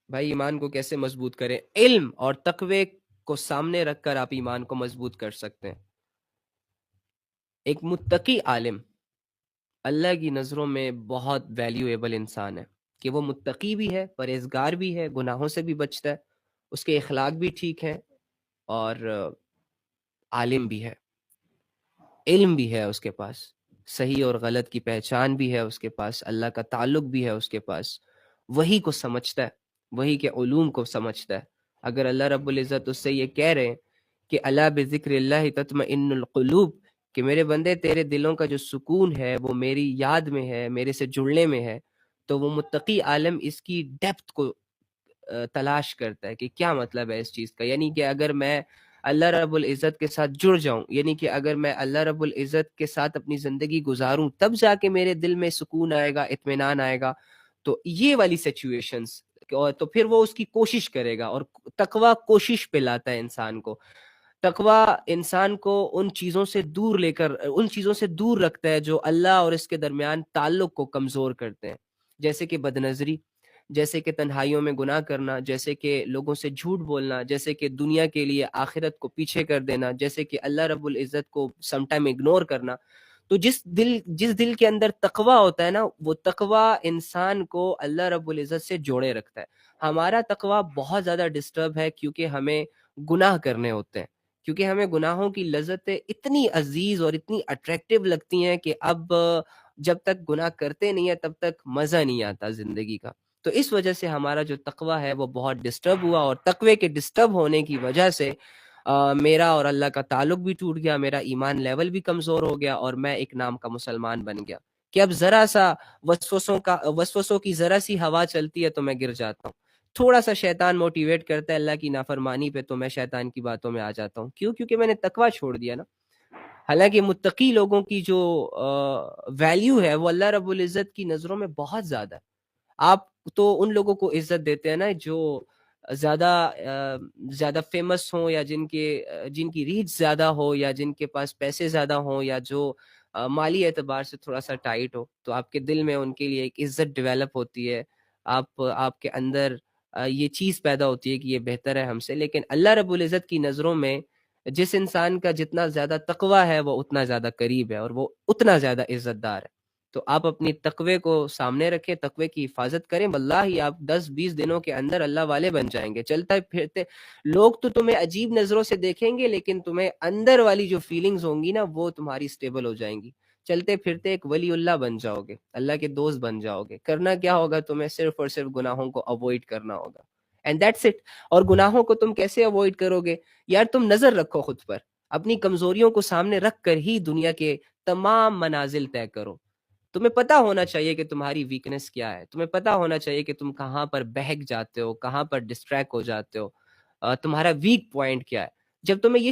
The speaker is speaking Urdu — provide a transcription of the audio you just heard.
بھائی ایمان کو کیسے مضبوط کریں؟ علم اور تقوی کو سامنے رکھ کر آپ ایمان کو مضبوط کر سکتے ہیں۔ ایک متقی عالم اللہ کی نظروں میں بہت ویلیویبل انسان ہے، کہ وہ متقی بھی ہے، پرہیزگار بھی ہے، گناہوں سے بھی بچتا ہے، اس کے اخلاق بھی ٹھیک ہیں، اور عالم بھی ہے، علم بھی ہے اس کے پاس، صحیح اور غلط کی پہچان بھی ہے اس کے پاس، اللہ کا تعلق بھی ہے اس کے پاس، وہی کو سمجھتا ہے، وہی کے علوم کو سمجھتا ہے۔ اگر اللہ رب العزت اس سے یہ کہہ رہے ہیں کہ الا بذکر اللہ تطمئن القلوب، کہ میرے بندے تیرے دلوں کا جو سکون ہے وہ میری یاد میں ہے، میرے سے جڑنے میں ہے، تو وہ متقی عالم اس کی ڈیپتھ کو تلاش کرتا ہے کہ کیا مطلب ہے اس چیز کا، یعنی کہ اگر میں اللہ رب العزت کے ساتھ جڑ جاؤں، یعنی کہ اگر میں اللہ رب العزت کے ساتھ اپنی زندگی گزاروں، تب جا کے میرے دل میں سکون آئے گا، اطمینان آئے گا۔ تو یہ والی سچویشنز، تو پھر وہ اس کی کوشش کرے گا، اور تقوی کوشش پہ لاتا ہے انسان کو۔ تقوی انسان کو ان چیزوں سے دور لے کر، ان چیزوں سے دور رکھتا ہے جو اللہ اور اس کے درمیان تعلق کو کمزور کرتے ہیں، جیسے کہ بدنظری، جیسے کہ تنہائیوں میں گناہ کرنا، جیسے کہ لوگوں سے جھوٹ بولنا، جیسے کہ دنیا کے لیے آخرت کو پیچھے کر دینا، جیسے کہ اللہ رب العزت کو سم ٹائم اگنور کرنا۔ تو جس دل کے اندر تقوی ہوتا ہے نا، وہ تقوی انسان کو اللہ رب العزت سے جوڑے رکھتا ہے۔ ہمارا تقوی بہت زیادہ ڈسٹرب ہے، کیونکہ ہمیں گناہ کرنے ہوتے ہیں، کیونکہ ہمیں گناہوں کی لذتیں اتنی عزیز اور اتنی اٹریکٹیو لگتی ہیں کہ اب جب تک گناہ کرتے نہیں ہیں تب تک مزہ نہیں آتا زندگی کا۔ تو اس وجہ سے ہمارا جو تقوی ہے وہ بہت ڈسٹرب ہوا، اور تقوی کے ڈسٹرب ہونے کی وجہ سے میرا اور اللہ کا تعلق بھی ٹوٹ گیا، میرا ایمان لیول بھی کمزور ہو گیا، اور میں ایک نام کا مسلمان بن گیا، کہ اب ذرا سا وسوسوں کی ذرا سی ہوا چلتی ہے تو میں گر جاتا ہوں، تھوڑا سا شیطان موٹیویٹ کرتا ہے اللہ کی نافرمانی پہ تو میں شیطان کی باتوں میں آ جاتا ہوں۔ کیوں؟ کیونکہ میں نے تقوی چھوڑ دیا نا۔ حالانکہ متقی لوگوں کی جو ویلیو ہے وہ اللہ رب العزت کی نظروں میں بہت زیادہ ہے۔ آپ تو ان لوگوں کو عزت دیتے ہیں نا جو زیادہ فیمس ہوں، یا جن کی ریچ زیادہ ہو، یا جن کے پاس پیسے زیادہ ہوں، یا جو مالی اعتبار سے تھوڑا سا ٹائٹ ہو، تو آپ کے دل میں ان کے لیے ایک عزت ڈیولپ ہوتی ہے، آپ کے اندر یہ چیز پیدا ہوتی ہے کہ یہ بہتر ہے ہم سے۔ لیکن اللہ رب العزت کی نظروں میں جس انسان کا جتنا زیادہ تقوی ہے وہ اتنا زیادہ قریب ہے، اور وہ اتنا زیادہ عزت دار ہے۔ تو آپ اپنی تقوی کو سامنے رکھیں، تقوی کی حفاظت کریں، واللہ آپ 10-20 دنوں کے اندر اللہ والے بن جائیں گے۔ چلتے پھرتے لوگ تو تمہیں عجیب نظروں سے دیکھیں گے، لیکن تمہیں اندر والی جو فیلنگز ہوں گی نا وہ تمہاری سٹیبل ہو جائیں گی۔ چلتے پھرتے ایک ولی اللہ بن جاؤ گے، اللہ کے دوست بن جاؤ گے۔ کرنا کیا ہوگا؟ تمہیں صرف اور صرف گناہوں کو اوائڈ کرنا ہوگا، اینڈ دیٹس اٹ۔ اور گناہوں کو تم کیسے اوائڈ کرو گے؟ یار تم نظر رکھو خود پر، اپنی کمزوریوں کو سامنے رکھ کر ہی دنیا کے تمام منازل طے کرو۔ تمہیں پتا ہونا چاہیے کہ تمہاری ویکنس کیا ہے، تمہیں پتا ہونا چاہیے کہ تم کہاں پر بہک جاتے ہو، کہاں پر ڈسٹریکٹ ہو جاتے ہو، تمہارا ویک پوائنٹ کیا ہے۔ جب تمہیں یہ